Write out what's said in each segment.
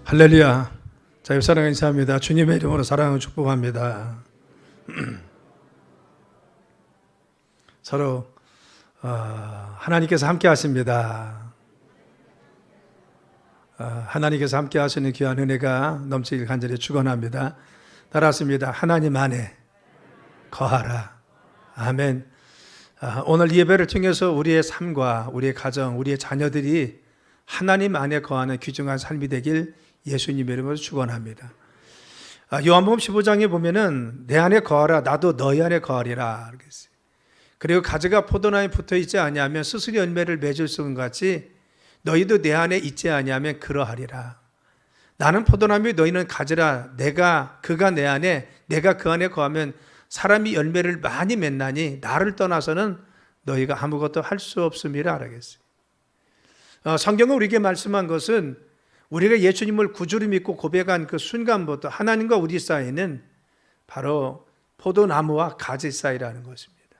할렐루야. 자, 사랑 인사합니다. 주님의 이름으로 사랑을 축복합니다. 서로 하나님께서 함께 하십니다. 하나님께서 함께 하시는 귀한 은혜가 넘치길 간절히 축원합니다. 따라하십니다. 하나님 안에 거하라. 아멘. 오늘 예배를 통해서 우리의 삶과 우리의 가정, 우리의 자녀들이 하나님 안에 거하는 귀중한 삶이 되길 예수님의 이름으로 축원합니다. 요한복음 15장에 보면은 내 안에 거하라, 나도 너희 안에 거하리라 그랬어요. 그리고 가지가 포도나무에 붙어 있지 아니하면 스스로 열매를 맺을 수 없는 같이 너희도 내 안에 있지 아니하면 그러하리라. 나는 포도나무, 너희는 가지라. 그가 내 안에, 내가 그 안에 거하면 사람이 열매를 많이 맺나니 나를 떠나서는 너희가 아무것도 할 수 없음이라 하겠어요. 성경은 우리에게 말씀한 것은 우리가 예수님을 구주로 믿고 고백한 그 순간부터 하나님과 우리 사이는 바로 포도나무와 가지 사이라는 것입니다.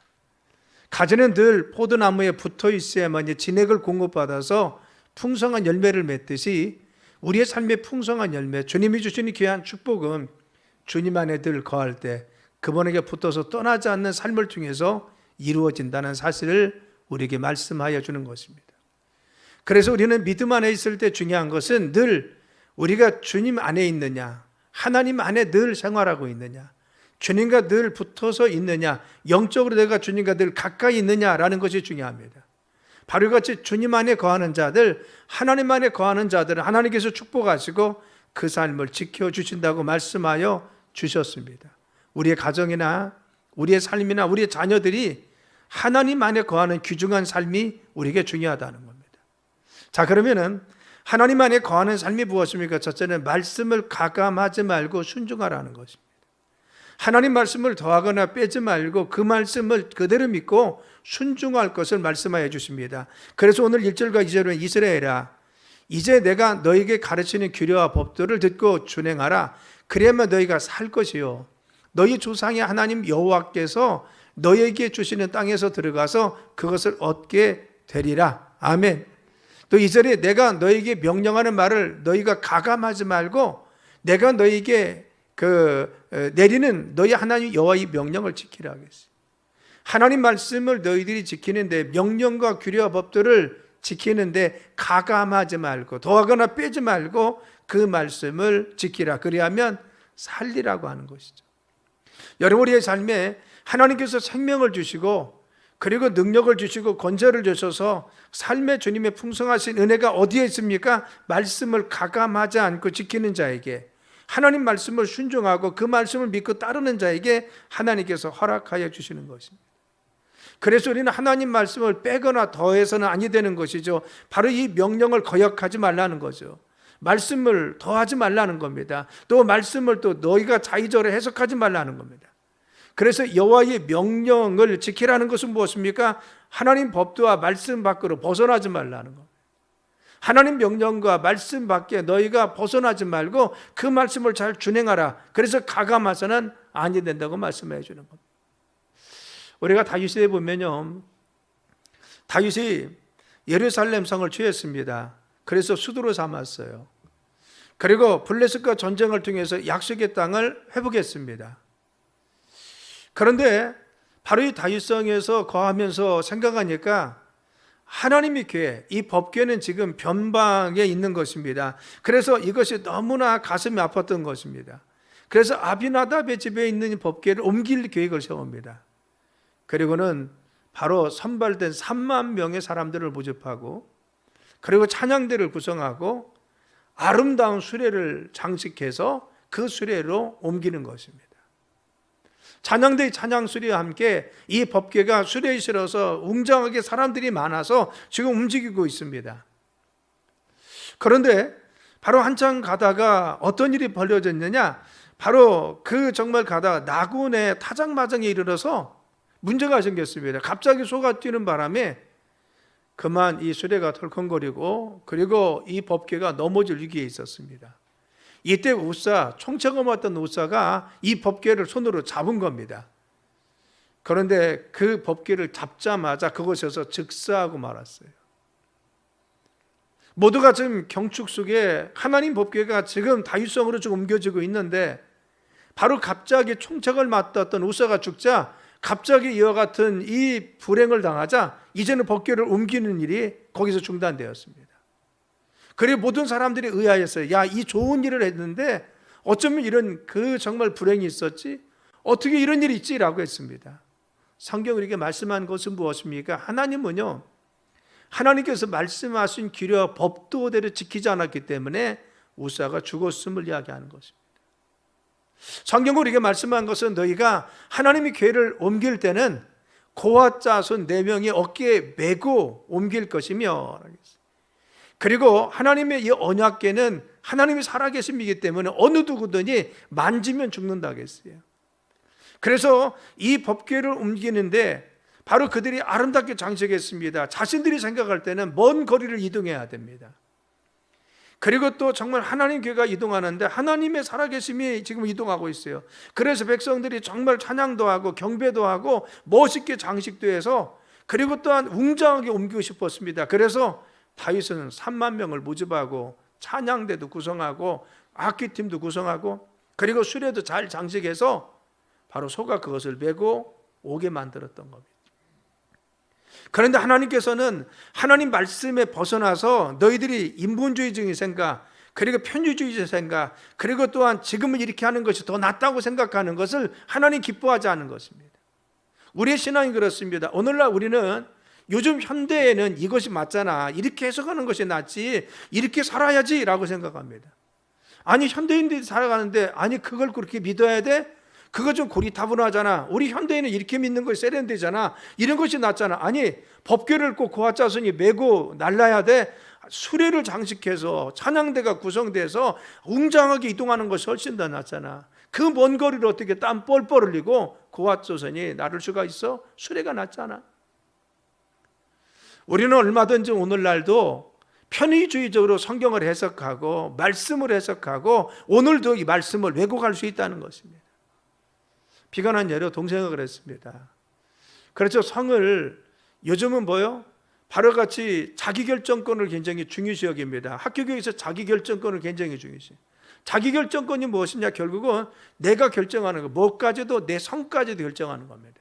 가지는 늘 포도나무에 붙어 있어야만 진액을 공급받아서 풍성한 열매를 맺듯이 우리의 삶의 풍성한 열매, 주님이 주시는 귀한 축복은 주님 안에 늘 거할 때 그분에게 붙어서 떠나지 않는 삶을 통해서 이루어진다는 사실을 우리에게 말씀하여 주는 것입니다. 그래서 우리는 믿음 안에 있을 때 중요한 것은 늘 우리가 주님 안에 있느냐, 하나님 안에 늘 생활하고 있느냐, 주님과 늘 붙어서 있느냐, 영적으로 내가 주님과 늘 가까이 있느냐라는 것이 중요합니다. 바로 이같이 주님 안에 거하는 자들, 하나님 안에 거하는 자들은 하나님께서 축복하시고 그 삶을 지켜주신다고 말씀하여 주셨습니다. 우리의 가정이나 우리의 삶이나 우리의 자녀들이 하나님 안에 거하는 귀중한 삶이 우리에게 중요하다는 겁니다. 자, 그러면은 하나님 안에 거하는 삶이 무엇입니까? 첫째는 말씀을 가감하지 말고 순종하라는 것입니다. 하나님 말씀을 더하거나 빼지 말고 그 말씀을 그대로 믿고 순종할 것을 말씀하여 주십니다. 그래서 오늘 1절과 2절은 이스라엘아, 이제 내가 너에게 가르치는 규례와 법도를 듣고 준행하라. 그래야만 너희가 살 것이요, 너희 조상의 하나님 여호와께서 너에게 주시는 땅에서 들어가서 그것을 얻게 되리라. 아멘. 또 2절에 내가 너에게 명령하는 말을 너희가 가감하지 말고 내가 너희에게 내리는 너희 하나님 여호와의 명령을 지키라 하겠어요. 하나님 말씀을 너희들이 지키는데, 명령과 규례와 법들을 지키는데 가감하지 말고 더하거나 빼지 말고 그 말씀을 지키라. 그리하면 살리라고 하는 것이죠. 여러분, 우리의 삶에 하나님께서 생명을 주시고 그리고 능력을 주시고 권세를 주셔서 삶의 주님의 풍성하신 은혜가 어디에 있습니까? 말씀을 가감하지 않고 지키는 자에게, 하나님 말씀을 순종하고 그 말씀을 믿고 따르는 자에게 하나님께서 허락하여 주시는 것입니다. 그래서 우리는 하나님 말씀을 빼거나 더해서는 아니 되는 것이죠. 바로 이 명령을 거역하지 말라는 거죠. 말씀을 더하지 말라는 겁니다. 또 말씀을 또 너희가 자의적으로 해석하지 말라는 겁니다. 그래서 여호와의 명령을 지키라는 것은 무엇입니까? 하나님 법도와 말씀 밖으로 벗어나지 말라는 겁니다. 하나님 명령과 말씀 밖에 너희가 벗어나지 말고 그 말씀을 잘 준행하라. 그래서 가감해서는 아니 된다고 말씀해 주는 겁니다. 우리가 다윗에 보면요, 다윗이 예루살렘 성을 취했습니다. 그래서 수도로 삼았어요. 그리고 블레셋과 전쟁을 통해서 약속의 땅을 회복했습니다. 그런데 바로 이 다윗성에서 거하면서 생각하니까 하나님의 교회, 이 법궤는 지금 변방에 있는 것입니다. 그래서 이것이 너무나 가슴이 아팠던 것입니다. 그래서 아비나답의 집에 있는 법궤를 옮길 계획을 세웁니다. 그리고는 바로 선발된 3만 명의 사람들을 모집하고 그리고 찬양대를 구성하고 아름다운 수레를 장식해서 그 수레로 옮기는 것입니다. 찬양대의 찬양수리와 함께 이 법궤가 수레에 실어서 웅장하게 사람들이 많아서 지금 움직이고 있습니다. 그런데 바로 한참 가다가 어떤 일이 벌어졌느냐, 바로 정말 가다가 나군의 타작마장에 이르러서 문제가 생겼습니다. 갑자기 소가 뛰는 바람에 그만 이 수레가 덜컹거리고 그리고 이 법궤가 넘어질 위기에 있었습니다. 이때 총체가 맞던 우사가 이 법궤를 손으로 잡은 겁니다. 그런데 그 법궤를 잡자마자 그곳에서 즉사하고 말았어요. 모두가 지금 경축 속에 하나님 법궤가 지금 다윗성으로 좀 옮겨지고 있는데, 바로 갑자기 총책을 맡았던 우사가 죽자 갑자기 이와 같은 이 불행을 당하자 이제는 법궤를 옮기는 일이 거기서 중단되었습니다. 그리고 모든 사람들이 의아했어요. 야, 이 좋은 일을 했는데 어쩌면 이런 정말 불행이 있었지? 어떻게 이런 일이 있지? 라고 했습니다. 성경이 이렇게 말씀한 것은 무엇입니까? 하나님은요, 하나님께서 말씀하신 규례와 법도대로 지키지 않았기 때문에 우사가 죽었음을 이야기하는 것입니다. 성경으로 이렇게 말씀한 것은 너희가 하나님의 궤를 옮길 때는 고아 자손 4명이 어깨에 메고 옮길 것이며, 그리고 하나님의 이 언약궤는 하나님이 살아계심이기 때문에 어느 누구든지 만지면 죽는다고 했어요. 그래서 이 법궤를 옮기는데 바로 그들이 아름답게 장식했습니다. 자신들이 생각할 때는 먼 거리를 이동해야 됩니다. 그리고 또 정말 하나님 궤가 이동하는데 하나님의 살아계심이 지금 이동하고 있어요. 그래서 백성들이 정말 찬양도 하고 경배도 하고 멋있게 장식도 해서, 그리고 또한 웅장하게 옮기고 싶었습니다. 그래서 다윗은 3만 명을 모집하고 찬양대도 구성하고 악기팀도 구성하고 그리고 수레도 잘 장식해서 바로 소가 그것을 메고 오게 만들었던 겁니다. 그런데 하나님께서는 하나님 말씀에 벗어나서 너희들이 인본주의적인 생각, 그리고 편의주의적 생각, 그리고 또한 지금은 이렇게 하는 것이 더 낫다고 생각하는 것을 하나님 기뻐하지 않은 것입니다. 우리의 신앙이 그렇습니다. 오늘날 우리는 요즘 현대에는 이것이 맞잖아, 이렇게 해석하는 것이 낫지, 이렇게 살아야지 라고 생각합니다. 아니, 현대인들이 살아가는데 아니 그걸 그렇게 믿어야 돼? 그거 좀 고리타분하잖아. 우리 현대인은 이렇게 믿는 것이 세련되잖아. 이런 것이 낫잖아. 아니, 법궤를 꼭 고아 자손이 메고 날라야 돼? 수레를 장식해서 찬양대가 구성돼서 웅장하게 이동하는 것이 훨씬 더 낫잖아. 그 먼 거리를 어떻게 땀 뻘뻘 흘리고 고아 자손이 나를 수가 있어? 수레가 낫잖아. 우리는 얼마든지 오늘날도 편의주의적으로 성경을 해석하고 말씀을 해석하고 오늘도 이 말씀을 왜곡할 수 있다는 것입니다. 비관한 예로 동생이 그랬습니다. 그렇죠. 성을 요즘은 뭐요? 바로같이 자기결정권을 굉장히 중요시 여깁니다. 학교교육에서 자기결정권을 굉장히 중요시. 자기결정권이 무엇이냐? 결국은 내가 결정하는 거, 뭐까지도 내 성까지도 결정하는 겁니다.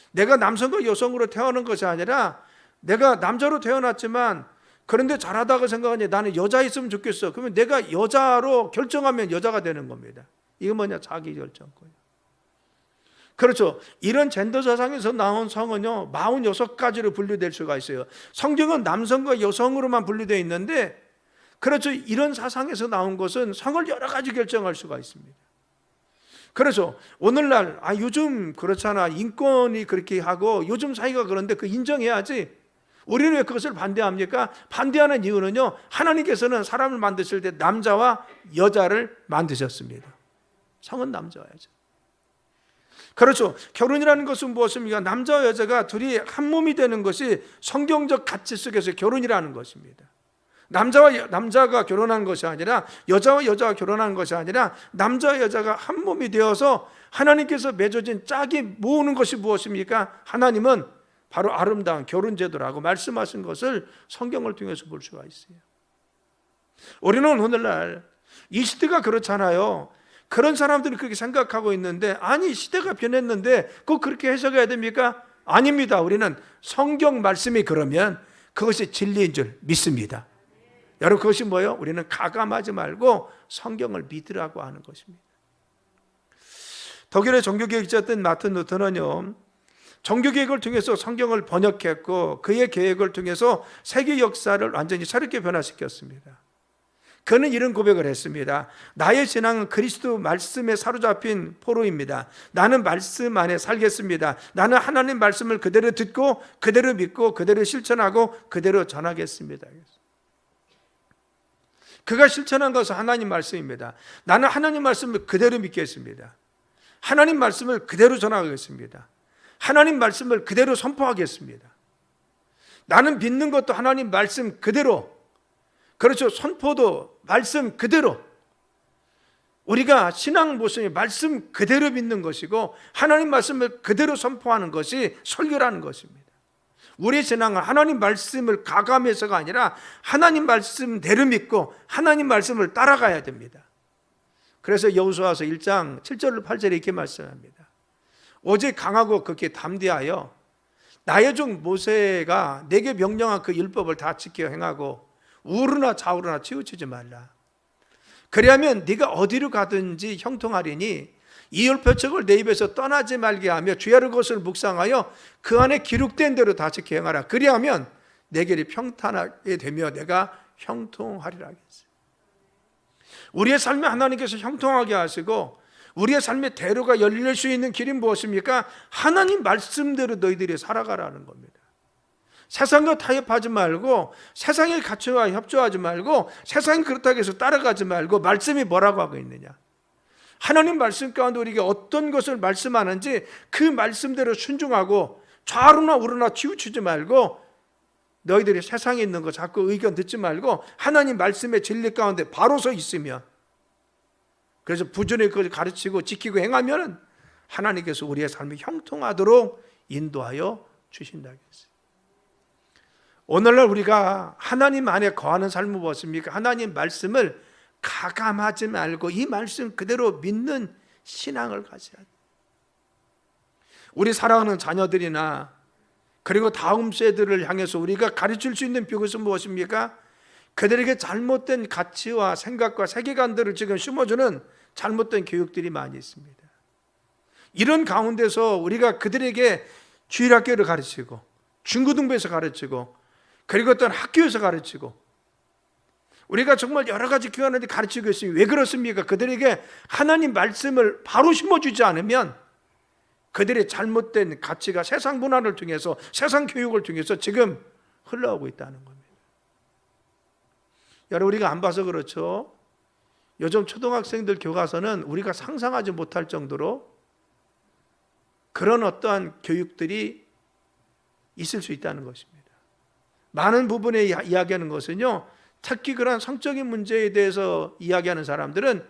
내가 남성과 여성으로 태어난 것이 아니라 내가 남자로 태어났지만 그런데 잘하다고 생각하니 나는 여자였으면 좋겠어. 그러면 내가 여자로 결정하면 여자가 되는 겁니다. 이거 뭐냐? 자기결정권. 그렇죠. 이런 젠더 사상에서 나온 성은요 46가지로 분류될 수가 있어요. 성경은 남성과 여성으로만 분류되어 있는데, 그렇죠, 이런 사상에서 나온 것은 성을 여러 가지 결정할 수가 있습니다. 그래서 오늘날 요즘 그렇잖아, 인권이 그렇게 하고 요즘 사회가 그런데 그 인정해야지. 우리는 왜 그것을 반대합니까? 반대하는 이유는요, 하나님께서는 사람을 만드실 때 남자와 여자를 만드셨습니다. 성은 남자와 여자. 그렇죠. 결혼이라는 것은 무엇입니까? 남자와 여자가 둘이 한 몸이 되는 것이 성경적 가치 속에서 결혼이라는 것입니다. 남자와 남자가 결혼한 것이 아니라, 여자와 여자가 결혼한 것이 아니라 남자와 여자가 한 몸이 되어서 하나님께서 맺어진 짝이 모으는 것이 무엇입니까? 하나님은 바로 아름다운 결혼제도라고 말씀하신 것을 성경을 통해서 볼 수가 있어요. 우리는 오늘날 이 시대가 그렇잖아요. 그런 사람들이 그렇게 생각하고 있는데, 아니 시대가 변했는데 꼭 그렇게 해석해야 됩니까? 아닙니다. 우리는 성경 말씀이 그러면 그것이 진리인 줄 믿습니다. 여러분, 그것이 뭐예요? 우리는 가감하지 말고 성경을 믿으라고 하는 것입니다. 독일의 종교개혁자였던 마틴 루터는요, 종교개혁을 통해서 성경을 번역했고 그의 계획을 통해서 세계 역사를 완전히 새롭게 변화시켰습니다. 그는 이런 고백을 했습니다. 나의 신앙은 그리스도 말씀에 사로잡힌 포로입니다. 나는 말씀 안에 살겠습니다. 나는 하나님 말씀을 그대로 듣고 그대로 믿고 그대로 실천하고 그대로 전하겠습니다. 그가 실천한 것은 하나님 말씀입니다. 나는 하나님 말씀을 그대로 믿겠습니다. 하나님 말씀을 그대로 전하겠습니다. 하나님 말씀을 그대로 선포하겠습니다. 나는 믿는 것도 하나님 말씀 그대로, 그렇죠, 선포도 말씀 그대로. 우리가 신앙 모습이 말씀 그대로 믿는 것이고 하나님 말씀을 그대로 선포하는 것이 설교라는 것입니다. 우리의 신앙은 하나님 말씀을 가감해서가 아니라 하나님 말씀대로 믿고 하나님 말씀을 따라가야 됩니다. 그래서 여호수아서 1장 7절 8절에 이렇게 말씀합니다. 오직 강하고 극히 담대하여 나의 종 모세가 내게 명령한 그 율법을 다 지켜 행하고 우르나 좌우르나 치우치지 말라. 그리하면 네가 어디로 가든지 형통하리니 이 율법책을 내 입에서 떠나지 말게 하며 주야를 것을 묵상하여 그 안에 기록된 대로 다 지켜 행하라. 그리하면 내 길이 평탄하게 되며 내가 형통하리라 하겠어요. 우리의 삶에 하나님께서 형통하게 하시고 우리의 삶의 대로가 열릴 수 있는 길이 무엇입니까? 하나님 말씀대로 너희들이 살아가라는 겁니다. 세상과 타협하지 말고 세상의 가치와 협조하지 말고 세상이 그렇다고 해서 따라가지 말고 말씀이 뭐라고 하고 있느냐? 하나님 말씀 가운데 우리에게 어떤 것을 말씀하는지 그 말씀대로 순종하고 좌우나 우르나 치우치지 말고 너희들이 세상에 있는 거 자꾸 의견 듣지 말고 하나님 말씀의 진리 가운데 바로 서 있으면, 그래서 부전히 그것을 가르치고 지키고 행하면 하나님께서 우리의 삶이 형통하도록 인도하여 주신다겠어요. 오늘날 우리가 하나님 안에 거하는 삶은 무엇입니까? 하나님 말씀을 가감하지 말고 이 말씀 그대로 믿는 신앙을 가져야 돼요. 우리 사랑하는 자녀들이나 그리고 다음 세대를 향해서 우리가 가르칠 수 있는 비것은 무엇입니까? 그들에게 잘못된 가치와 생각과 세계관들을 지금 심어주는 잘못된 교육들이 많이 있습니다. 이런 가운데서 우리가 그들에게 주일학교를 가르치고 중고등부에서 가르치고 그리고 어떤 학교에서 가르치고 우리가 정말 여러 가지 교환을 가르치고 있습니다. 왜 그렇습니까? 그들에게 하나님 말씀을 바로 심어주지 않으면 그들의 잘못된 가치가 세상 문화를 통해서 세상 교육을 통해서 지금 흘러오고 있다는 겁니다. 여러분, 우리가 안 봐서 그렇죠. 요즘 초등학생들 교과서는 우리가 상상하지 못할 정도로 그런 어떠한 교육들이 있을 수 있다는 것입니다. 많은 부분에 이야기하는 것은요, 특히 그런 성적인 문제에 대해서 이야기하는 사람들은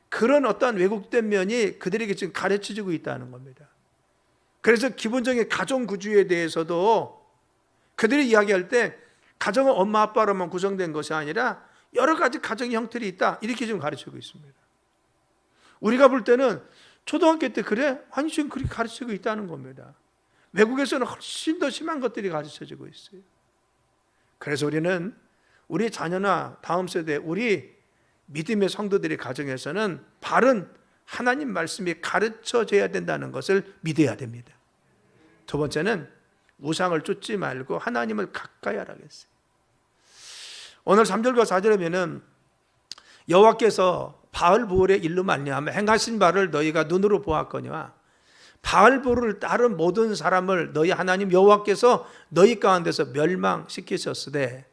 그런 어떠한 왜곡된 면이 그들에게 지금 가르쳐지고 있다는 겁니다. 그래서 기본적인 가정 구조에 대해서도 그들이 이야기할 때 가정은 엄마 아빠로만 구성된 것이 아니라 여러 가지 가정의 형태들이 있다, 이렇게 지금 가르치고 있습니다. 우리가 볼 때는 초등학교 때 그래? 아니 지금 그렇게 가르치고 있다는 겁니다. 외국에서는 훨씬 더 심한 것들이 가르쳐지고 있어요. 그래서 우리는 우리 자녀나 다음 세대, 우리 믿음의 성도들의 가정에서는 바른 하나님 말씀이 가르쳐져야 된다는 것을 믿어야 됩니다. 두 번째는 우상을 쫓지 말고 하나님을 가까이 하라겠어요. 오늘 3절과 4절에 보면 여호와께서 바알보올의 일로 말미암아 행하신 바를 너희가 눈으로 보았거니와 바알보올을 따른 모든 사람을 너희 하나님 여호와께서 너희 가운데서 멸망시키셨으되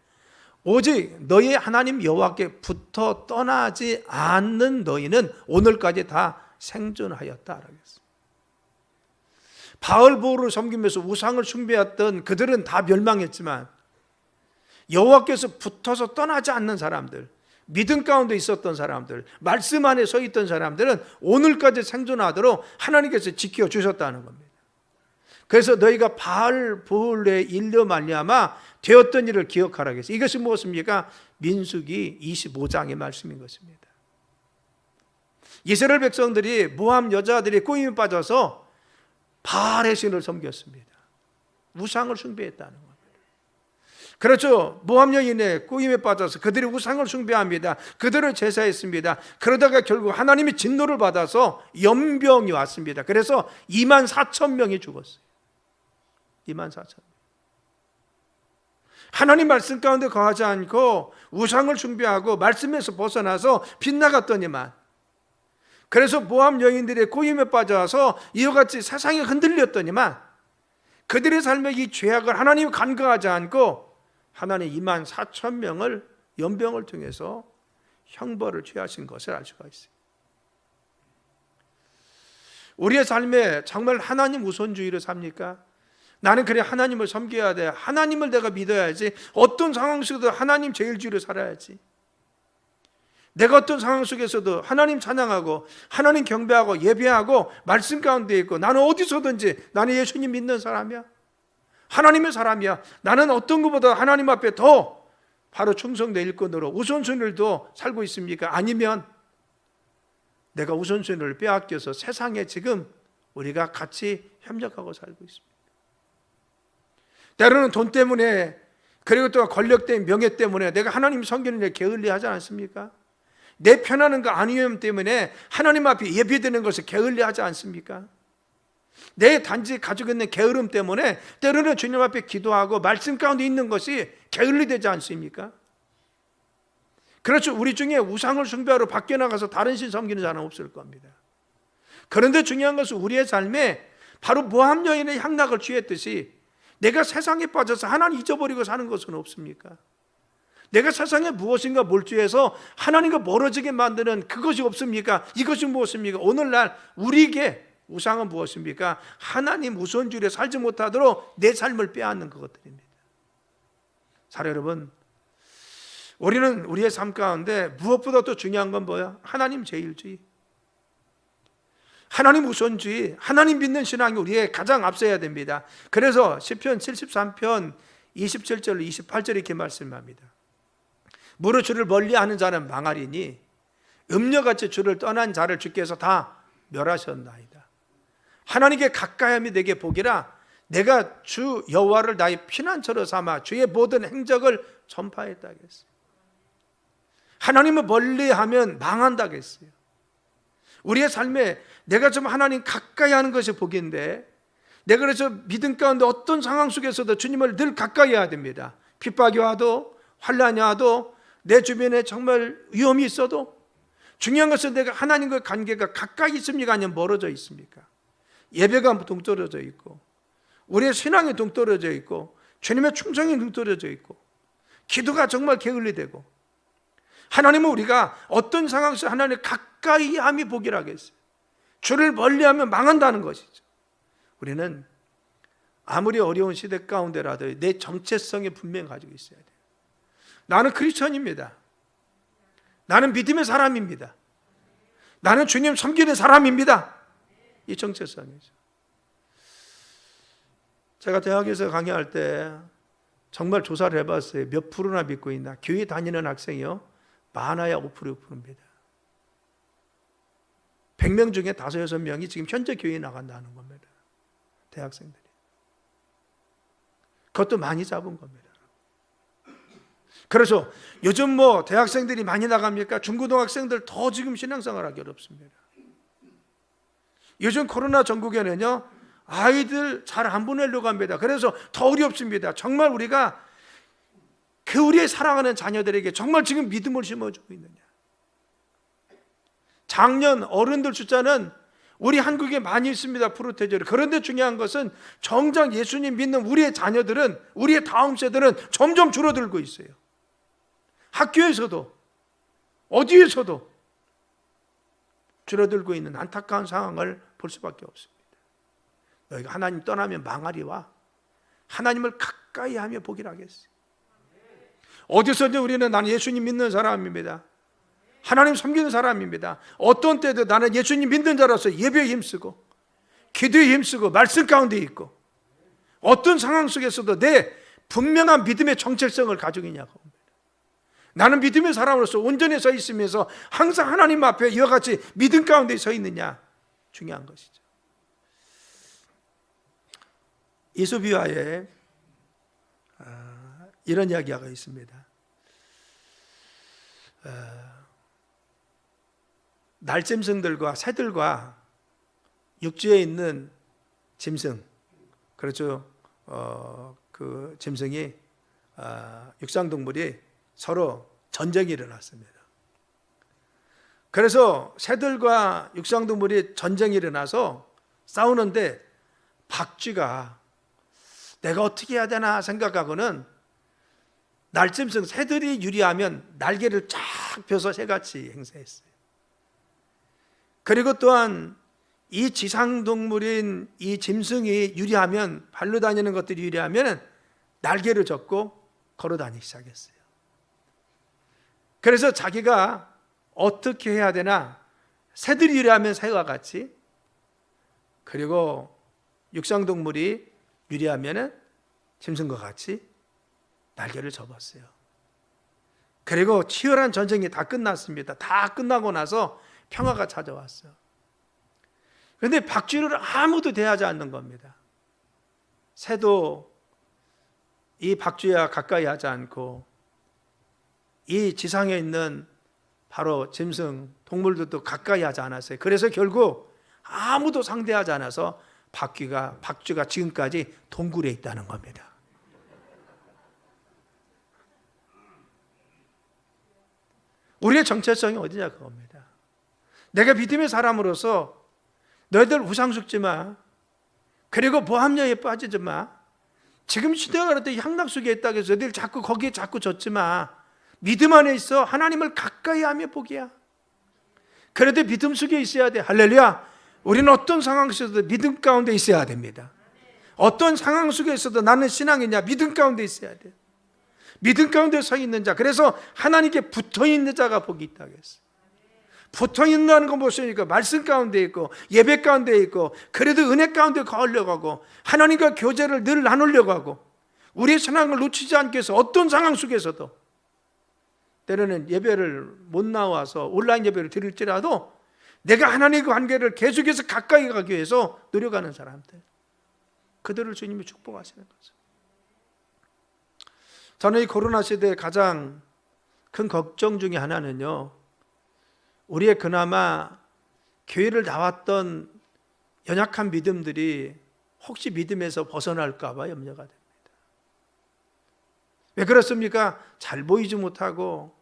오직 너희 하나님 여호와께 붙어 떠나지 않는 너희는 오늘까지 다 생존하였다. 바알보올을 섬기면서 우상을 숭배했던 그들은 다 멸망했지만 여호와께서 붙어서 떠나지 않는 사람들, 믿음 가운데 있었던 사람들, 말씀 안에 서 있던 사람들은 오늘까지 생존하도록 하나님께서 지켜주셨다는 겁니다. 그래서 너희가 바알보올의 일로 말미암아 되었던 일을 기억하라 했어요. 이것이 무엇입니까? 민수기 25장의 말씀인 것입니다. 이스라엘 백성들이 모함 여자들이 꼬임에 빠져서 바알의 신을 섬겼습니다. 우상을 숭배했다는 겁니다. 그렇죠. 모함 여인의 꼬임에 빠져서 그들이 우상을 숭배합니다. 그들을 제사했습니다. 그러다가 결국 하나님의 진노를 받아서 연병이 왔습니다. 그래서 24,000명이 죽었어요. 24,000명. 하나님 말씀 가운데 거하지 않고 우상을 숭배하고 말씀에서 벗어나서 빗나갔더니만, 그래서 모함 여인들의 고임에 빠져서 이와 같이 세상이 흔들렸더니만 그들의 삶의 이 죄악을 하나님 간과하지 않고 하나님 24,000명을 연병을 통해서 형벌을 취하신 것을 알 수가 있어요. 우리의 삶에 정말 하나님 우선주의로 삽니까? 나는 그래 하나님을 섬겨야 돼, 하나님을 내가 믿어야지, 어떤 상황 속에도 하나님 제일주의로 살아야지, 내가 어떤 상황 속에서도 하나님 찬양하고 하나님 경배하고 예배하고 말씀 가운데 있고 나는 어디서든지 나는 예수님 믿는 사람이야, 하나님의 사람이야. 나는 어떤 것보다 하나님 앞에 더 바로 충성된 일꾼으로 우선순위를 더 살고 있습니까? 아니면 내가 우선순위를 빼앗겨서 세상에 지금 우리가 같이 협력하고 살고 있습니다. 때로는 돈 때문에, 그리고 또 권력 때문에, 명예 때문에 내가 하나님 섬기는 데 게을리하지 않습니까? 내 편하는 거 아니면 때문에 하나님 앞에 예배드리는 것을 게을리하지 않습니까? 내 단지 가지고 있는 게으름 때문에 때로는 주님 앞에 기도하고 말씀 가운데 있는 것이 게을리되지 않습니까? 그렇죠. 우리 중에 우상을 숭배하러 밖에 나가서 다른 신 섬기는 자는 없을 겁니다. 그런데 중요한 것은 우리의 삶에 바로 모함 여인의 향락을 취했듯이 내가 세상에 빠져서 하나님 잊어버리고 사는 것은 없습니까? 내가 세상에 무엇인가 몰두해서 하나님과 멀어지게 만드는 그것이 없습니까? 이것이 무엇입니까? 오늘날 우리에게 우상은 무엇입니까? 하나님 우선주의에 살지 못하도록 내 삶을 빼앗는 그것들입니다. 사랑 여러분, 우리는 우리의 삶 가운데 무엇보다 더 중요한 건 뭐야? 하나님 제일주의, 하나님 우선주의, 하나님 믿는 신앙이 우리의 가장 앞서야 됩니다. 그래서 시편 73편 27절 28절 이렇게 말씀합니다. 무릇 주를 멀리하는 자는 망하리니 음녀같이 주를 떠난 자를 주께서 다 멸하셨나이다. 하나님께 가까이함이 내게 복이라 내가 주 여호와를 나의 피난처로 삼아 주의 모든 행적을 전파했다겠어요. 하나님을 멀리하면 망한다겠어요. 우리의 삶에 내가 좀 하나님 가까이 하는 것이 복인데, 내가 그래서 믿음 가운데 어떤 상황 속에서도 주님을 늘 가까이 해야 됩니다. 핍박이 와도, 환난이 와도, 내 주변에 정말 위험이 있어도 중요한 것은 내가 하나님과 관계가 가까이 있습니까? 아니면 멀어져 있습니까? 예배가 동떨어져 있고, 우리의 신앙이 동떨어져 있고, 주님의 충성이 동떨어져 있고, 기도가 정말 게을리되고, 하나님은 우리가 어떤 상황 속에서 하나님을 가까이 함이 복이라겠어요. 주를 멀리하면 망한다는 것이죠. 우리는 아무리 어려운 시대 가운데라도 내 정체성에 분명히 가지고 있어야 돼요. 나는 크리스천입니다. 나는 믿음의 사람입니다. 나는 주님 섬기는 사람입니다. 이 정체성이죠. 제가 대학에서 강의할 때 정말 조사를 해봤어요. 몇 프로나 믿고 있나. 교회 다니는 학생이요, 많아야 5%, 6%입니다. 100명 중에 5, 6명이 지금 현재 교회에 나간다는 겁니다. 대학생들이. 그것도 많이 잡은 겁니다. 그래서 요즘 뭐 대학생들이 많이 나갑니까? 중고등학생들 더 지금 신앙생활하기 어렵습니다. 요즘 코로나 전국에는요, 아이들 잘 안 보내려고 합니다. 그래서 더 어렵습니다. 정말 우리가 그 우리의 사랑하는 자녀들에게 정말 지금 믿음을 심어주고 있느냐. 장년 어른들 숫자는 우리 한국에 많이 있습니다. 프로테저를. 그런데 중요한 것은 정작 예수님 믿는 우리의 자녀들은, 우리의 다음 세대는 점점 줄어들고 있어요. 학교에서도 어디에서도 줄어들고 있는 안타까운 상황을 볼 수밖에 없습니다. 너희가 하나님 떠나면 망하리와 하나님을 가까이 하며 보기를 하겠어요. 어디서든 우리는 나는 예수님 믿는 사람입니다. 하나님 섬기는 사람입니다. 어떤 때도 나는 예수님 믿는 자로서 예배에 힘쓰고 기도에 힘쓰고 말씀 가운데 있고, 어떤 상황 속에서도 내 분명한 믿음의 정체성을 가지고 있냐고 합니다. 나는 믿음의 사람으로서 온전히 서 있으면서 항상 하나님 앞에 이와 같이 믿음 가운데 서 있느냐, 중요한 것이죠. 이소비아에 이런 이야기가 있습니다. 날짐승들과 새들과 육지에 있는 짐승, 그렇죠. 그 짐승이, 육상동물이 서로 전쟁이 일어났습니다. 그래서 새들과 육상동물이 전쟁이 일어나서 싸우는데 박쥐가 내가 어떻게 해야 되나 생각하고는 날짐승 새들이 유리하면 날개를 쫙 펴서 새같이 행세했어요. 그리고 또한 이 지상동물인 이 짐승이 유리하면, 발로 다니는 것들이 유리하면 날개를 접고 걸어다니기 시작했어요. 그래서 자기가 어떻게 해야 되나, 새들이 유리하면 새와 같이, 그리고 육상동물이 유리하면 짐승과 같이 날개를 접었어요. 그리고 치열한 전쟁이 다 끝났습니다. 다 끝나고 나서 평화가 찾아왔어요. 그런데 박쥐를 아무도 대하지 않는 겁니다. 새도 이 박쥐와 가까이 하지 않고 이 지상에 있는 바로 짐승, 동물들도 가까이 하지 않았어요. 그래서 결국 아무도 상대하지 않아서 박쥐가 지금까지 동굴에 있다는 겁니다. 우리의 정체성이 어디냐 그겁니다. 내가 믿음의 사람으로서 너희들 우상 숭지 마. 그리고 보합력에 빠지지 마. 지금 시대가 그렇듯 향락 속에 있다고 해서 너희들 자꾸 거기에 자꾸 젖지 마. 믿음 안에 있어. 하나님을 가까이 하며 복이야. 그래도 믿음 속에 있어야 돼. 할렐루야. 우리는 어떤 상황 속에서도 믿음 가운데 있어야 됩니다. 어떤 상황 속에 있어도 나는 신앙이냐 믿음 가운데 있어야 돼. 믿음 가운데 서 있는 자. 그래서 하나님께 붙어 있는 자가 복이 있다고 했어요. 붙어 있는다는 건 무엇입니까? 말씀 가운데 있고 예배 가운데 있고 그래도 은혜 가운데 거하려고 하고 하나님과 교제를 늘 나누려고 하고 우리의 신앙을 놓치지 않기 위해서 어떤 상황 속에서도 때로는 예배를 못 나와서 온라인 예배를 드릴지라도 내가 하나님과 관계를 계속해서 가까이 가기 위해서 노력하는 사람들, 그들을 주님이 축복하시는 거죠. 저는 이 코로나 시대에 가장 큰 걱정 중에 하나는요, 우리의 그나마 교회를 나왔던 연약한 믿음들이 혹시 믿음에서 벗어날까 봐 염려가 됩니다. 왜 그렇습니까? 잘 보이지 못하고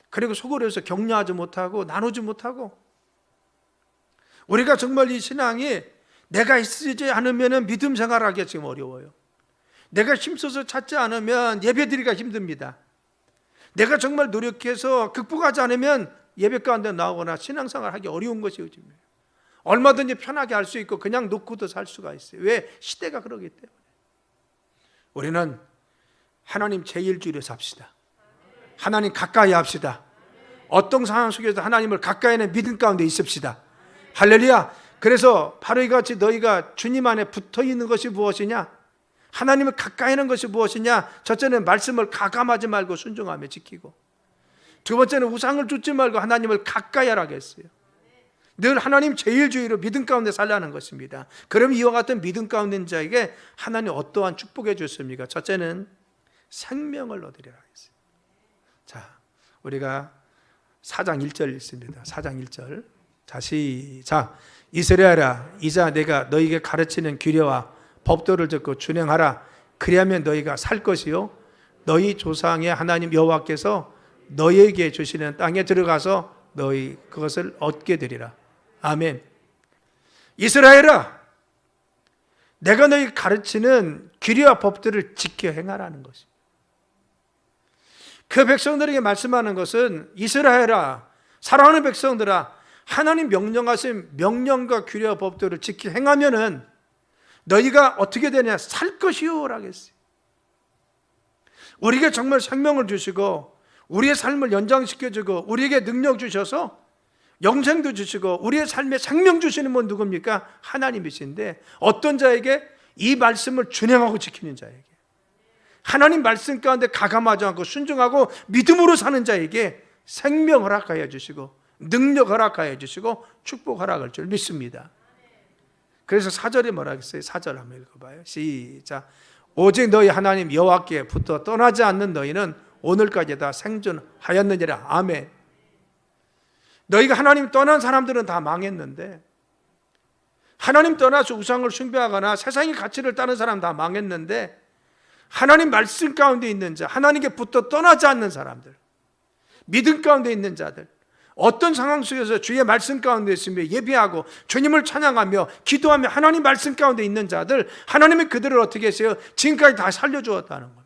그리고 속으로서 격려하지 못하고 나누지 못하고 우리가 정말 이 신앙이 내가 있지 않으면 믿음 생활하기가 지금 어려워요. 내가 힘써서 찾지 않으면 예배드리기가 힘듭니다. 내가 정말 노력해서 극복하지 않으면 예배 가운데 나오거나 신앙생활 하기 어려운 것이 요즘이에요. 얼마든지 편하게 할 수 있고 그냥 놓고도 살 수가 있어요. 왜? 시대가 그러기 때문에. 우리는 하나님 제1주일에 삽시다. 하나님 가까이 합시다. 어떤 상황 속에서 하나님을 가까이 하는 믿음 가운데 있읍시다. 할렐루야. 그래서 바로 이같이 너희가 주님 안에 붙어 있는 것이 무엇이냐? 하나님을 가까이 하는 것이 무엇이냐? 첫째는 말씀을 가감하지 말고 순종하며 지키고, 두 번째는 우상을 쫓지 말고 하나님을 가까이 하라고 했어요. 늘 하나님 제1주의로 믿음 가운데 살라는 것입니다. 그럼 이와 같은 믿음 가운데 있는 자에게 하나님 어떠한 축복해 주셨습니까? 첫째는 생명을 얻으리라 했어요. 자, 우리가 4장 1절 있습니다. 4장 1절. 자, 시작. 이스라엘아, 이제 내가 너희에게 가르치는 규례와 법도를 듣고 준행하라. 그리하면 너희가 살 것이요 너희 조상의 하나님 여호와께서 너희에게 주시는 땅에 들어가서 너희 그것을 얻게 되리라. 아멘. 이스라엘아, 내가 너희 가르치는 규례와 법들을 지켜 행하라는 것입니다. 그 백성들에게 말씀하는 것은 이스라엘아, 사랑하는 백성들아, 하나님 명령하신 명령과 규례와 법들을 지켜 행하면은 너희가 어떻게 되냐? 살 것이요 라고 했어요. 우리에게 정말 생명을 주시고 우리의 삶을 연장시켜주고 우리에게 능력 주셔서 영생도 주시고 우리의 삶에 생명 주시는 분 누굽니까? 하나님이신데 어떤 자에게? 이 말씀을 준행하고 지키는 자에게, 하나님 말씀 가운데 가감하지 않고 순종하고 믿음으로 사는 자에게 생명 허락하여 주시고 능력 허락하여 주시고 축복 허락할 줄 믿습니다. 그래서 4절에 뭐라 했어요? 4절 한번 읽어봐요. 시작. 오직 너희 하나님 여호와께 붙어 떠나지 않는 너희는 오늘까지 다 생존하였느니라. 아멘. 너희가 하나님 떠난 사람들은 다 망했는데, 하나님 떠나서 우상을 숭배하거나 세상의 가치를 따는 사람 다 망했는데, 하나님 말씀 가운데 있는 자, 하나님께 붙어 떠나지 않는 사람들, 믿음 가운데 있는 자들, 어떤 상황 속에서 주의 말씀 가운데 있으며 예배하고 주님을 찬양하며 기도하며 하나님 말씀 가운데 있는 자들, 하나님이 그들을 어떻게 했어요? 지금까지 다 살려주었다는 겁니다.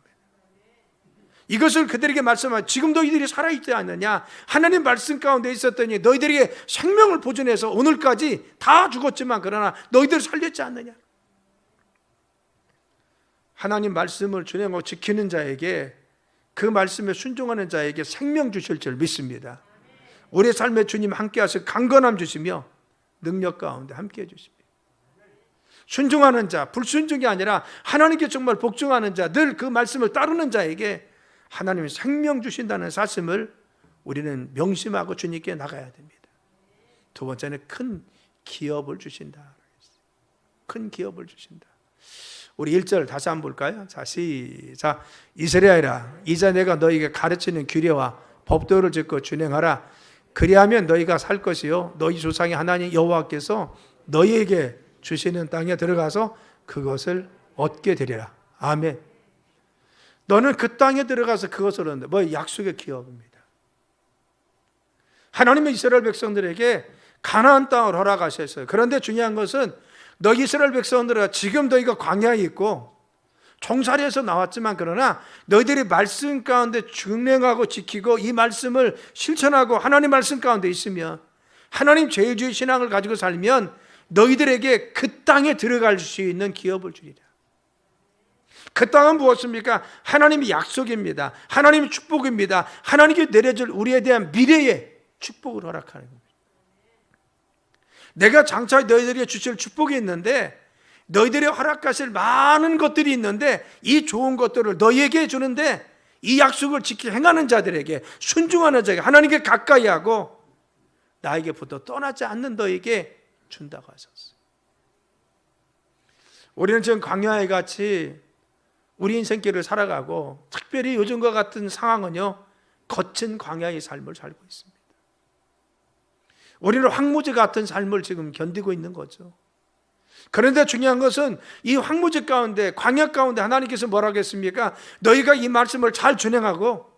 이것을 그들에게 말씀하여 지금 너희들이 살아있지 않느냐? 하나님 말씀 가운데 있었더니 너희들에게 생명을 보존해서 오늘까지 다 죽었지만 그러나 너희들을 살렸지 않느냐? 하나님 말씀을 준행하고 지키는 자에게, 그 말씀에 순종하는 자에게 생명 주실 줄 믿습니다. 우리의 삶에 주님 함께 하셔 강건함 주시며 능력 가운데 함께 해 주십니다. 순종하는 자, 불순종이 아니라 하나님께 정말 복종하는 자, 늘 그 말씀을 따르는 자에게 하나님이 생명 주신다는 사실을 우리는 명심하고 주님께 나가야 됩니다. 두 번째는 큰 기업을 주신다. 큰 기업을 주신다. 우리 1절 다시 한번 볼까요? 자, 시작. 이스라엘아, 이제 내가 너희에게 가르치는 규례와 법도를 듣고 준행하라. 그리하면 너희가 살 것이요 너희 조상의 하나님 여호와께서 너희에게 주시는 땅에 들어가서 그것을 얻게 되리라. 아멘. 너는 그 땅에 들어가서 그것을 얻는다. 뭐 약속의 기업입니다. 하나님은 이스라엘 백성들에게 가나안 땅을 허락하셨어요. 그런데 중요한 것은 너희 이스라엘 백성들아, 지금 너희가 광야에 있고 종살이에서 나왔지만 그러나 너희들이 말씀 가운데 준행하고 지키고 이 말씀을 실천하고 하나님 말씀 가운데 있으면, 하나님 죄주의 신앙을 가지고 살면 너희들에게 그 땅에 들어갈 수 있는 기업을 주리라. 그 땅은 무엇입니까? 하나님의 약속입니다. 하나님의 축복입니다. 하나님께 내려줄 우리에 대한 미래의 축복을 허락하는 겁니다. 내가 장차 너희들에게 주실 축복이 있는데, 너희들이 허락하실 많은 것들이 있는데, 이 좋은 것들을 너희에게 주는데 이 약속을 지키 행하는 자들에게, 순종하는 자에게, 하나님께 가까이 하고 나에게부터 떠나지 않는 너에게 준다고 하셨어요. 우리는 지금 광야에 같이 우리 인생길을 살아가고, 특별히 요즘과 같은 상황은요, 거친 광야의 삶을 살고 있습니다. 우리는 황무지 같은 삶을 지금 견디고 있는 거죠. 그런데 중요한 것은 이 황무지 가운데, 광야 가운데 하나님께서 뭐라고 했습니까? 너희가 이 말씀을 잘 준행하고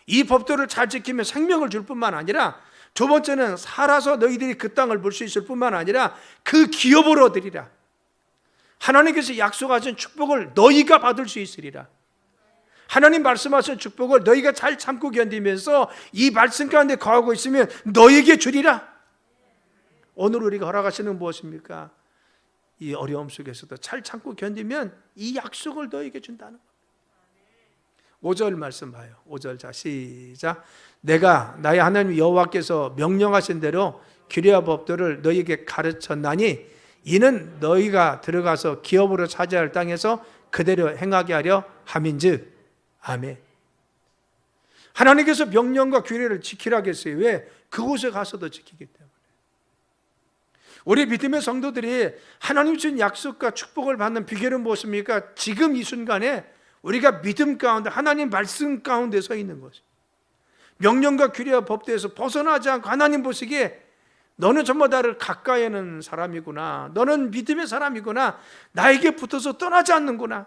이 법도를 잘 지키면 생명을 줄 뿐만 아니라, 두 번째는 살아서 너희들이 그 땅을 볼 수 있을 뿐만 아니라 그 기업을 얻으리라. 하나님께서 약속하신 축복을 너희가 받을 수 있으리라. 하나님 말씀하신 축복을 너희가 잘 참고 견디면서 이 말씀 가운데 거하고 있으면 너희에게 주리라. 오늘 우리가 허락하시는 건 무엇입니까? 이 어려움 속에서도 잘 참고 견디면 이 약속을 너희에게 준다는 겁니다. 5절 말씀 봐요. 5절 자 시작. 내가 나의 하나님 여호와께서 명령하신 대로 규례와 법도를 너희에게 가르쳤나니 이는 너희가 들어가서 기업으로 차지할 땅에서 그대로 행하게 하려 함인즉. 아멘. 하나님께서 명령과 규례를 지키라고 했어요. 왜? 그곳에 가서도 지키기 때문에. 우리 믿음의 성도들이 하나님 주신 약속과 축복을 받는 비결은 무엇입니까? 지금 이 순간에 우리가 믿음 가운데, 하나님 말씀 가운데 서 있는 것입니다. 명령과 규례와 법도에서 벗어나지 않고 하나님 보시기에 너는 정말 나를 가까이 하는 사람이구나, 너는 믿음의 사람이구나, 나에게 붙어서 떠나지 않는구나.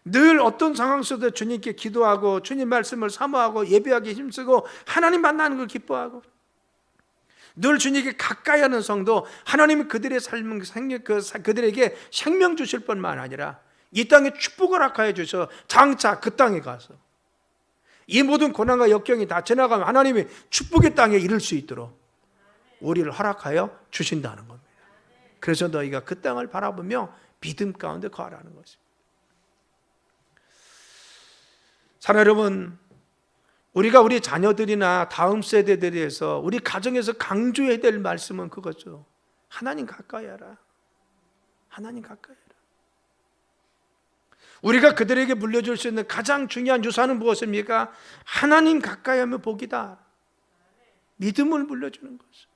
늘 어떤 상황 속에서 주님께 기도하고 주님 말씀을 사모하고 예배하기 힘쓰고 하나님 만나는 걸 기뻐하고, 늘 주님께 가까이 하는 성도, 하나님이 그들의 삶, 그들에게 생명 주실 뿐만 아니라 이 땅에 축복을 허락하여 주셔서 장차 그 땅에 가서 이 모든 고난과 역경이 다 지나가면 하나님이 축복의 땅에 이를 수 있도록 우리를 허락하여 주신다는 겁니다. 그래서 너희가 그 땅을 바라보며 믿음 가운데 거하라는 것입니다. 사랑 여러분, 우리가 우리 자녀들이나 다음 세대들에 대해서 우리 가정에서 강조해야 될 말씀은 그거죠. 하나님 가까이 하라. 하나님 가까이 하라. 우리가 그들에게 물려줄 수 있는 가장 중요한 유산은 무엇입니까? 하나님 가까이 하면 복이다. 믿음을 물려주는 것이죠.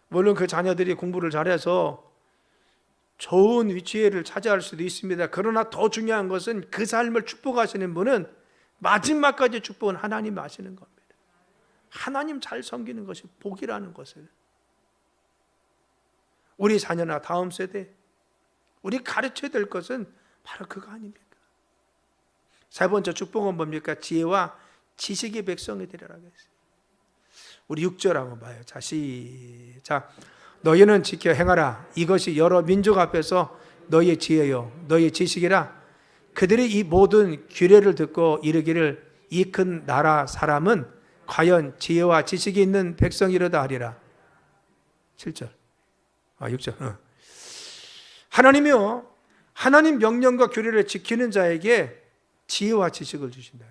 물론 그 자녀들이 공부를 잘해서 좋은 위치를 차지할 수도 있습니다. 그러나 더 중요한 것은 그 삶을 축복하시는 분은 마지막까지 축복은 하나님 아시는 겁니다. 하나님 잘 섬기는 것이 복이라는 것을 우리 자녀나 다음 세대, 우리 가르쳐야 될 것은 바로 그거 아닙니까? 세 번째 축복은 뭡니까? 지혜와 지식의 백성이 되리라고 했어요. 우리 6절 한번 봐요. 자, 시작. 너희는 지켜 행하라. 이것이 여러 민족 앞에서 너희의 지혜요 너희의 지식이라. 그들이 이 모든 규례를 듣고 이르기를 이 큰 나라 사람은 과연 지혜와 지식이 있는 백성이로다 하리라. 7절. 6절. 하나님이요, 하나님 명령과 규례를 지키는 자에게 지혜와 지식을 주신다.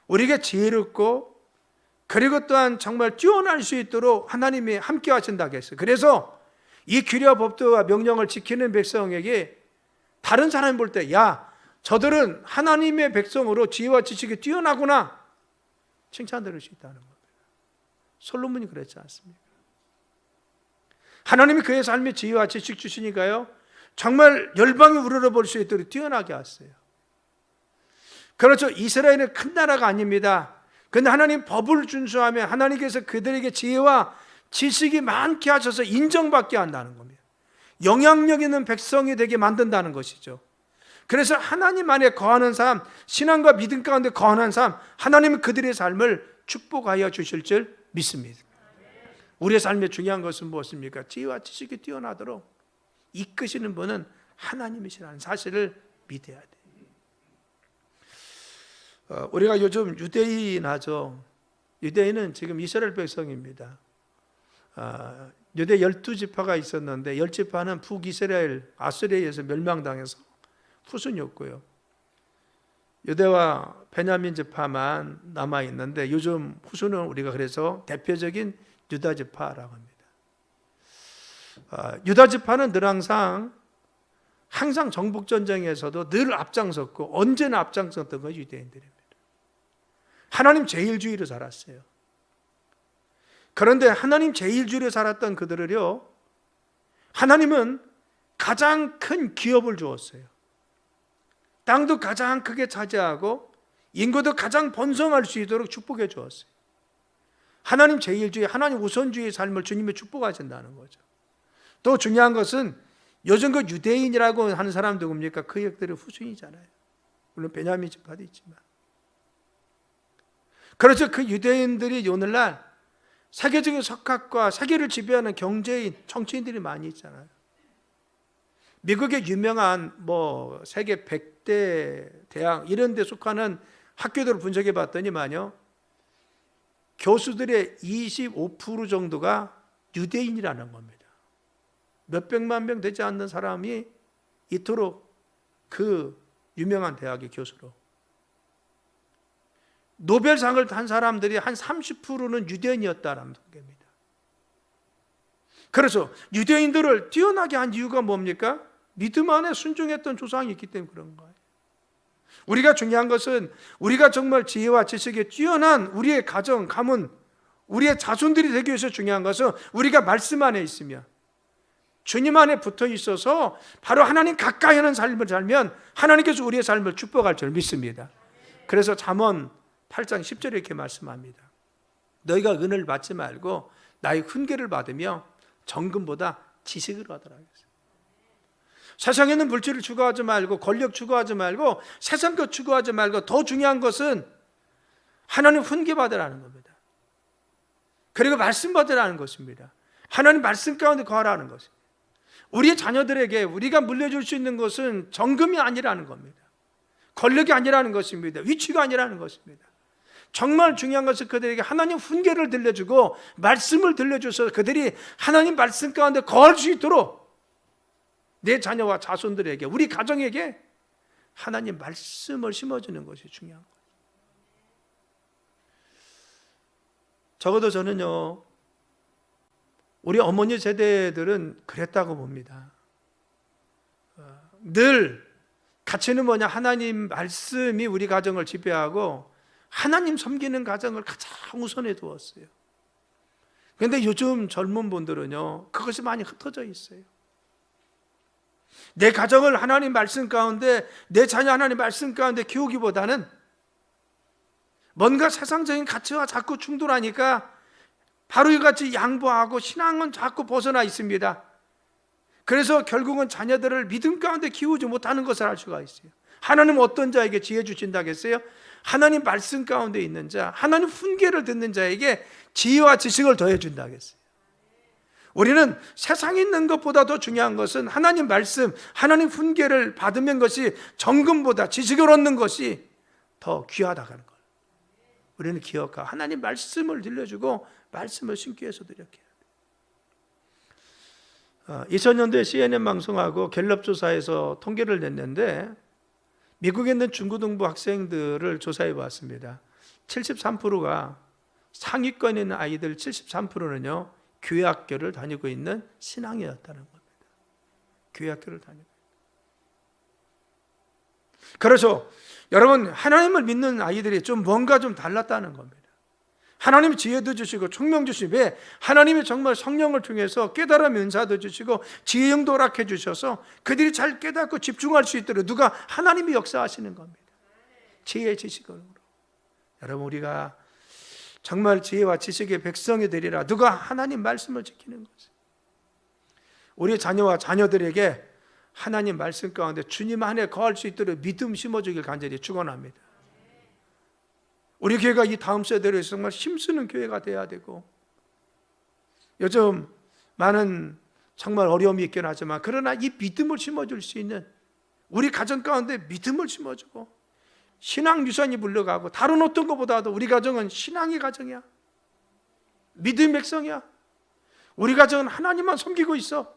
우리가 지혜롭고 그리고 또한 정말 뛰어날 수 있도록 하나님이 함께 하신다고 했어요. 그래서 이 규례와 법도와 명령을 지키는 백성에게 다른 사람이 볼 때, 야, 저들은 하나님의 백성으로 지혜와 지식이 뛰어나구나, 칭찬들을 수 있다는 겁니다. 솔로몬이 그랬지 않습니까? 하나님이 그의 삶에 지혜와 지식 주시니까요, 정말 열방이 우러러볼 수 있도록 뛰어나게 하셨어요. 그렇죠. 이스라엘은 큰 나라가 아닙니다. 그런데 하나님 법을 준수하며 하나님께서 그들에게 지혜와 지식이 많게 하셔서 인정받게 한다는 겁니다. 영향력 있는 백성이 되게 만든다는 것이죠. 그래서 하나님 안에 거하는 삶, 신앙과 믿음 가운데 거하는 삶, 하나님은 그들의 삶을 축복하여 주실 줄 믿습니다. 우리의 삶에 중요한 것은 무엇입니까? 지혜와 지식이 뛰어나도록 이끄시는 분은 하나님이시라는 사실을 믿어야 돼요. 우리가 요즘 유대인 하죠. 유대인은 지금 이스라엘 백성입니다. 유대 12지파가 있었는데 10지파는 북이스라엘 아수리에 의해서 멸망당해서 후순이었고요. 유대와 베냐민 지파만 남아있는데 요즘 후순은 우리가 그래서 대표적인 유다 지파라고 합니다. 유다 지파는 늘 항상 정복 전쟁에서도 늘 앞장섰고 언제나 앞장섰던 것이 유대인들입니다. 하나님 제일주의로 살았어요. 그런데 하나님 제일주의로 살았던 그들을요, 하나님은 가장 큰 기업을 주었어요. 땅도 가장 크게 차지하고 인구도 가장 번성할 수 있도록 축복해 주었어요. 하나님 제일주의, 하나님 우선주의의 삶을 주님이 축복하신다는 거죠. 또 중요한 것은 요즘 그 유대인이라고 하는 사람 누굽니까? 그 역들의 후손이잖아요. 물론 베냐민 지파도 있지만. 그래서 그 유대인들이 오늘날 세계적인 석학과 세계를 지배하는 경제인, 정치인들이 많이 있잖아요. 미국의 유명한 세계 100대 대학 이런 데 속하는 학교들을 분석해 봤더니만요, 교수들의 25% 정도가 유대인이라는 겁니다. 몇백만 명 되지 않는 사람이 이토록 그 유명한 대학의 교수로. 노벨상을 탄 사람들이 한 30%는 유대인이었다는 겁니다. 그래서 유대인들을 뛰어나게 한 이유가 뭡니까? 믿음 안에 순종했던 조상이 있기 때문에 그런 거예요. 우리가 중요한 것은 우리가 정말 지혜와 지식에 뛰어난 우리의 가정, 가문, 우리의 자손들이 되기 위해서 중요한 것은 우리가 말씀 안에 있으며 주님 안에 붙어 있어서 바로 하나님 가까이 하는 삶을 살면 하나님께서 우리의 삶을 축복할 줄 믿습니다. 그래서 잠언 8장 10절에 이렇게 말씀합니다. 너희가 은혜를 받지 말고 나의 훈계를 받으며 정금보다 지식을 얻으라. 세상에는 물질을 추구하지 말고 권력 추구하지 말고 세상 것 추구하지 말고 더 중요한 것은 하나님 훈계 받으라는 겁니다. 그리고 말씀 받으라는 것입니다. 하나님 말씀 가운데 거하라는 것입니다. 우리의 자녀들에게 우리가 물려줄 수 있는 것은 정금이 아니라는 겁니다. 권력이 아니라는 것입니다. 위치가 아니라는 것입니다. 정말 중요한 것은 그들에게 하나님 훈계를 들려주고 말씀을 들려줘서 그들이 하나님 말씀 가운데 거할 수 있도록 내 자녀와 자손들에게, 우리 가정에게 하나님 말씀을 심어주는 것이 중요한 거예요. 적어도 저는요, 우리 어머니 세대들은 그랬다고 봅니다. 늘 가치는 뭐냐? 하나님 말씀이 우리 가정을 지배하고 하나님 섬기는 가정을 가장 우선에 두었어요. 그런데 요즘 젊은 분들은요, 그것이 많이 흩어져 있어요. 내 가정을 하나님 말씀 가운데, 내 자녀 하나님 말씀 가운데 키우기보다는 뭔가 세상적인 가치와 자꾸 충돌하니까 바로 이같이 양보하고 신앙은 자꾸 벗어나 있습니다. 그래서 결국은 자녀들을 믿음 가운데 키우지 못하는 것을 알 수가 있어요. 하나님 어떤 자에게 지혜 주신다겠어요? 하나님 말씀 가운데 있는 자, 하나님 훈계를 듣는 자에게 지혜와 지식을 더해 준다겠어요. 우리는 세상에 있는 것보다 더 중요한 것은 하나님 말씀, 하나님 훈계를 받으면 것이 정금보다 지식을 얻는 것이 더 귀하다는 걸 우리는 기억하고 하나님 말씀을 들려주고 말씀을 신기 위해서 노력해야 돼요. 2000년도에 CNN 방송하고 갤럽 조사에서 통계를 냈는데 미국에 있는 중고등부 학생들을 조사해 봤습니다. 73%가 상위권에 있는 아이들 73%는요 교회 학교를 다니고 있는 신앙이었다는 겁니다. 교회 학교를 다니고. 그래서 여러분, 하나님을 믿는 아이들이 좀 뭔가 좀 달랐다는 겁니다. 하나님이 지혜도 주시고 총명 주시고, 왜? 하나님이 정말 성령을 통해서 깨달음 은사도 주시고 지혜 영도 허락해 주셔서 그들이 잘 깨닫고 집중할 수 있도록 누가? 하나님이 역사하시는 겁니다. 지혜의 지식으로. 여러분, 우리가 정말 지혜와 지식의 백성이 되리라. 누가? 하나님 말씀을 지키는 거죠. 우리 자녀와 자녀들에게 하나님 말씀 가운데 주님 안에 거할 수 있도록 믿음 심어주길 간절히 축원합니다. 우리 교회가 이 다음 세대로 정말 힘쓰는 교회가 돼야 되고, 요즘 많은 정말 어려움이 있긴 하지만 그러나 이 믿음을 심어줄 수 있는, 우리 가정 가운데 믿음을 심어주고 신앙 유산이 물러가고, 다른 어떤 것보다도 우리 가정은 신앙의 가정이야. 믿음의 백성이야. 우리 가정은 하나님만 섬기고 있어.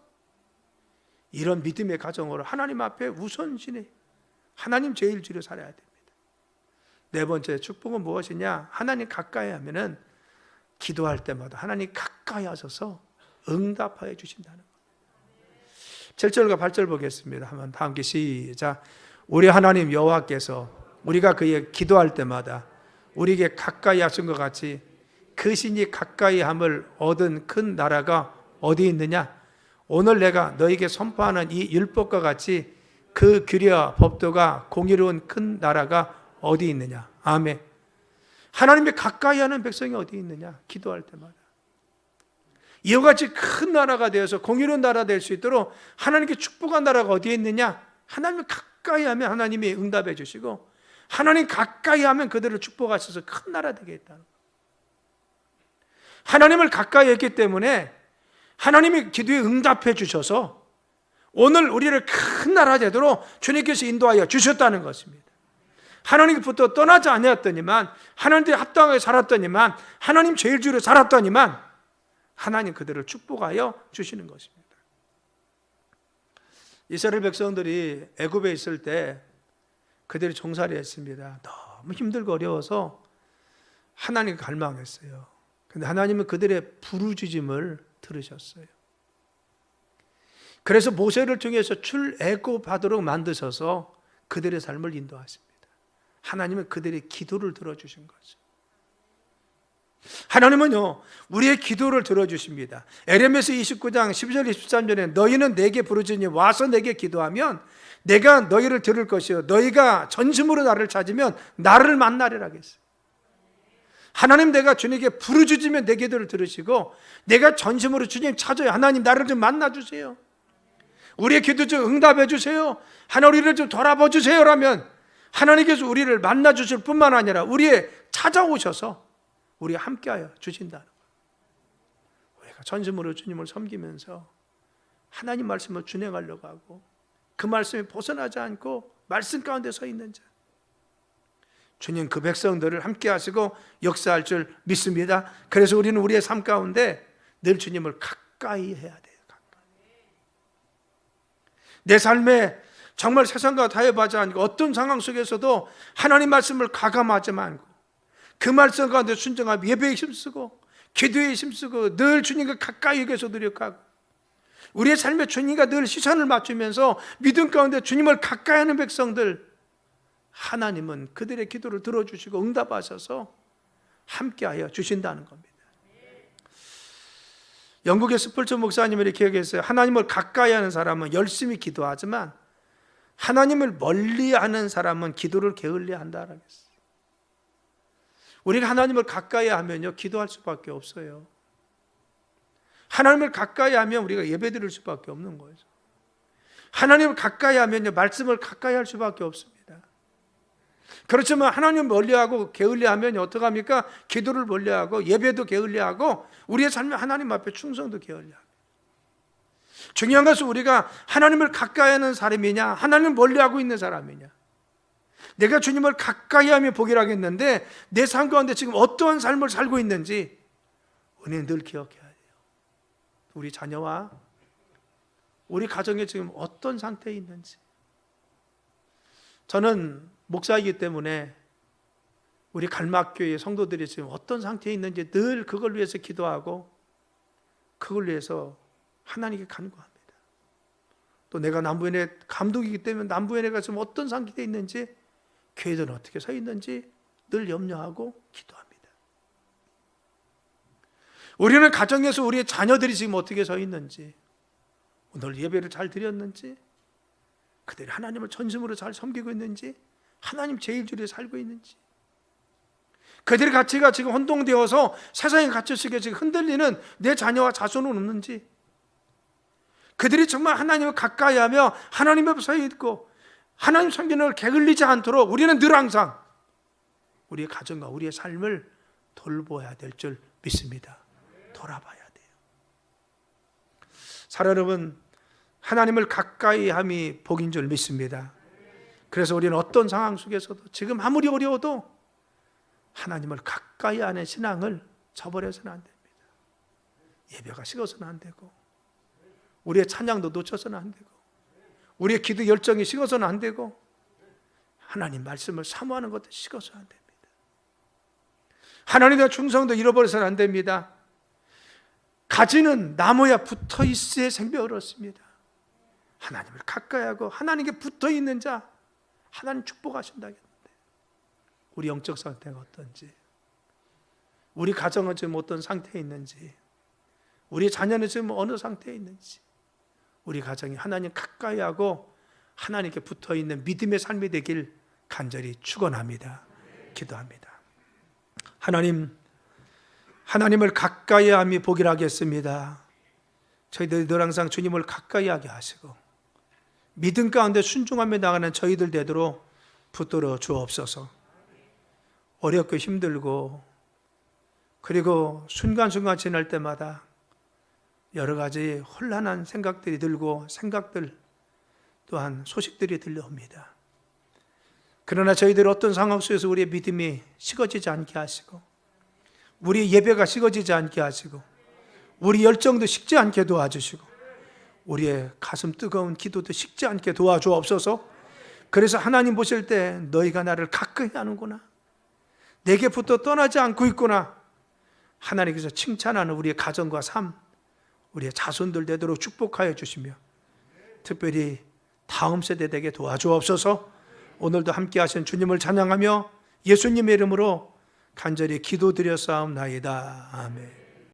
이런 믿음의 가정으로 하나님 앞에 우선순위, 하나님 제일 주로 살아야 됩니다. 네 번째 축복은 무엇이냐? 하나님 가까이 하면은 기도할 때마다 하나님 가까이 하셔서 응답하여 주신다는 거예요. 7절과 8절 보겠습니다. 한번 다 함께 시작. 우리 하나님 여호와께서 우리가 그의 기도할 때마다 우리에게 가까이 하신 것 같이 그 신이 가까이 함을 얻은 큰 나라가 어디 있느냐? 오늘 내가 너에게 선포하는 이 율법과 같이 그 규례와 법도가 공의로운 큰 나라가 어디 있느냐? 아멘. 하나님의 가까이 하는 백성이 어디 있느냐? 기도할 때마다. 이와 같이 큰 나라가 되어서 공의로운 나라 될 수 있도록 하나님께 축복한 나라가 어디에 있느냐? 하나님을 가까이 하면 하나님이 응답해 주시고, 하나님 가까이 하면 그들을 축복하셔서 큰 나라 되겠다는 거예요. 하나님을 가까이 했기 때문에 하나님이 기도에 응답해 주셔서 오늘 우리를 큰 나라 되도록 주님께서 인도하여 주셨다는 것입니다. 하나님부터 떠나지 아니었더니만, 하나님께 합당하게 살았더니만, 하나님 제일 주로 살았더니만 하나님 그들을 축복하여 주시는 것입니다. 이스라엘 백성들이 애굽에 있을 때 그들이 종살이 했습니다. 너무 힘들고 어려워서 하나님 갈망했어요. 근데 하나님은 그들의 부르짖음을 들으셨어요. 그래서 모세를 통해서 출애굽하도록 만드셔서 그들의 삶을 인도하십니다. 하나님은 그들의 기도를 들어주신 거죠. 하나님은요, 우리의 기도를 들어주십니다. 에레미야 29장 12절 23절에 너희는 내게 부르짖으니 와서 내게 기도하면 내가 너희를 들을 것이요 너희가 전심으로 나를 찾으면 나를 만나리라 하겠어요. 하나님, 내가 주님께 부르짖으면 내 기도를 들으시고, 내가 전심으로 주님 찾아요. 하나님, 나를 좀 만나주세요. 우리의 기도 좀 응답해 주세요. 하나님, 우리를 좀 돌아봐 주세요. 라면 하나님께서 우리를 만나주실 뿐만 아니라 우리의 찾아오셔서 우리 함께하여 주신다는 거예요. 우리가 전심으로 주님을 섬기면서 하나님 말씀을 준행하려고 하고, 그 말씀에 벗어나지 않고 말씀 가운데 서 있는 자, 주님 그 백성들을 함께 하시고 역사할 줄 믿습니다. 그래서 우리는 우리의 삶 가운데 늘 주님을 가까이 해야 돼요. 가까이. 내 삶에 정말 세상과 타협하지 않고 어떤 상황 속에서도 하나님 말씀을 가감하지 말고 그 말씀 가운데 순종하며 예배에 힘쓰고 기도에 힘쓰고 늘 주님과 가까이 위해서 노력하고, 우리의 삶에 주님과 늘 시선을 맞추면서 믿음 가운데 주님을 가까이 하는 백성들, 하나님은 그들의 기도를 들어주시고 응답하셔서 함께하여 주신다는 겁니다. 영국의 스펄전 목사님이 이렇게 얘기했어요. 하나님을 가까이 하는 사람은 열심히 기도하지만 하나님을 멀리하는 사람은 기도를 게을리야 한다라고 했어요. 우리가 하나님을 가까이 하면요, 기도할 수밖에 없어요. 하나님을 가까이 하면 우리가 예배드릴 수밖에 없는 거죠. 하나님을 가까이 하면요, 말씀을 가까이 할 수밖에 없습니다. 그렇지만 하나님 멀리하고 게을리하면 어떡합니까? 기도를 멀리하고 예배도 게을리하고 우리의 삶에 하나님 앞에 충성도 게을리하고. 중요한 것은 우리가 하나님을 가까이 하는 사람이냐, 하나님을 멀리하고 있는 사람이냐. 내가 주님을 가까이 하며 보기를 하겠는데 내 삶 가운데 지금 어떠한 삶을 살고 있는지 우리는 늘 기억해야 돼요. 우리 자녀와 우리 가정에 지금 어떤 상태에 있는지. 저는 목사이기 때문에 우리 갈막교회 성도들이 지금 어떤 상태에 있는지 늘 그걸 위해서 기도하고 그걸 위해서 하나님께 간구합니다. 또 내가 남부연회 감독이기 때문에 남부연회가 지금 어떤 상태에 있는지, 교회들은 어떻게 서 있는지 늘 염려하고 기도합니다. 우리는 가정에서 우리의 자녀들이 지금 어떻게 서 있는지, 오늘 예배를 잘 드렸는지, 그들이 하나님을 전심으로 잘 섬기고 있는지, 하나님 제일주의에 살고 있는지, 그들의 가치가 지금 혼동되어서 세상의 가치 속에 지금 흔들리는 내 자녀와 자손은 없는지, 그들이 정말 하나님을 가까이 하며 하나님 앞에 서 있고 하나님 섬기는 걸 게을리지 않도록 우리는 늘 항상 우리의 가정과 우리의 삶을 돌보아야 될 줄 믿습니다. 돌아봐야 돼요. 사랑 여러분, 하나님을 가까이 함이 복인 줄 믿습니다. 그래서 우리는 어떤 상황 속에서도 지금 아무리 어려워도 하나님을 가까이 하는 신앙을 저버려서는 안 됩니다. 예배가 식어서는 안 되고, 우리의 찬양도 놓쳐서는 안 되고, 우리의 기도 열정이 식어서는 안 되고, 하나님 말씀을 사모하는 것도 식어서는 안 됩니다. 하나님에 대한 충성도 잃어버려서는 안 됩니다. 가지는 나무에 붙어 있어야 생명을 얻습니다. 하나님을 가까이 하고 하나님께 붙어 있는 자, 하나님 축복하신다겠는데, 우리 영적 상태가 어떤지, 우리 가정은 지금 어떤 상태에 있는지, 우리 자녀는 지금 어느 상태에 있는지, 우리 가정이 하나님 가까이 하고 하나님께 붙어 있는 믿음의 삶이 되길 간절히 축원합니다. 기도합니다. 하나님을 가까이 함이 복이라 하겠습니다. 저희들 늘 항상 주님을 가까이 하게 하시고 믿음 가운데 순종하며 나가는 저희들 되도록 붙들어 주옵소서. 어렵고 힘들고 그리고 순간순간 지날 때마다 여러 가지 혼란한 생각들이 들고 생각들 또한 소식들이 들려옵니다. 그러나 저희들 어떤 상황 속에서 우리의 믿음이 식어지지 않게 하시고 우리 예배가 식어지지 않게 하시고 우리 열정도 식지 않게 도와주시고 우리의 가슴 뜨거운 기도도 식지 않게 도와주옵소서. 그래서 하나님 보실 때 너희가 나를 가까이 하는구나, 내게부터 떠나지 않고 있구나, 하나님께서 칭찬하는 우리의 가정과 삶, 우리의 자손들 되도록 축복하여 주시며 특별히 다음 세대에게 도와주옵소서. 오늘도 함께 하신 주님을 찬양하며 예수님의 이름으로 간절히 기도드려 싸움나이다. 아멘.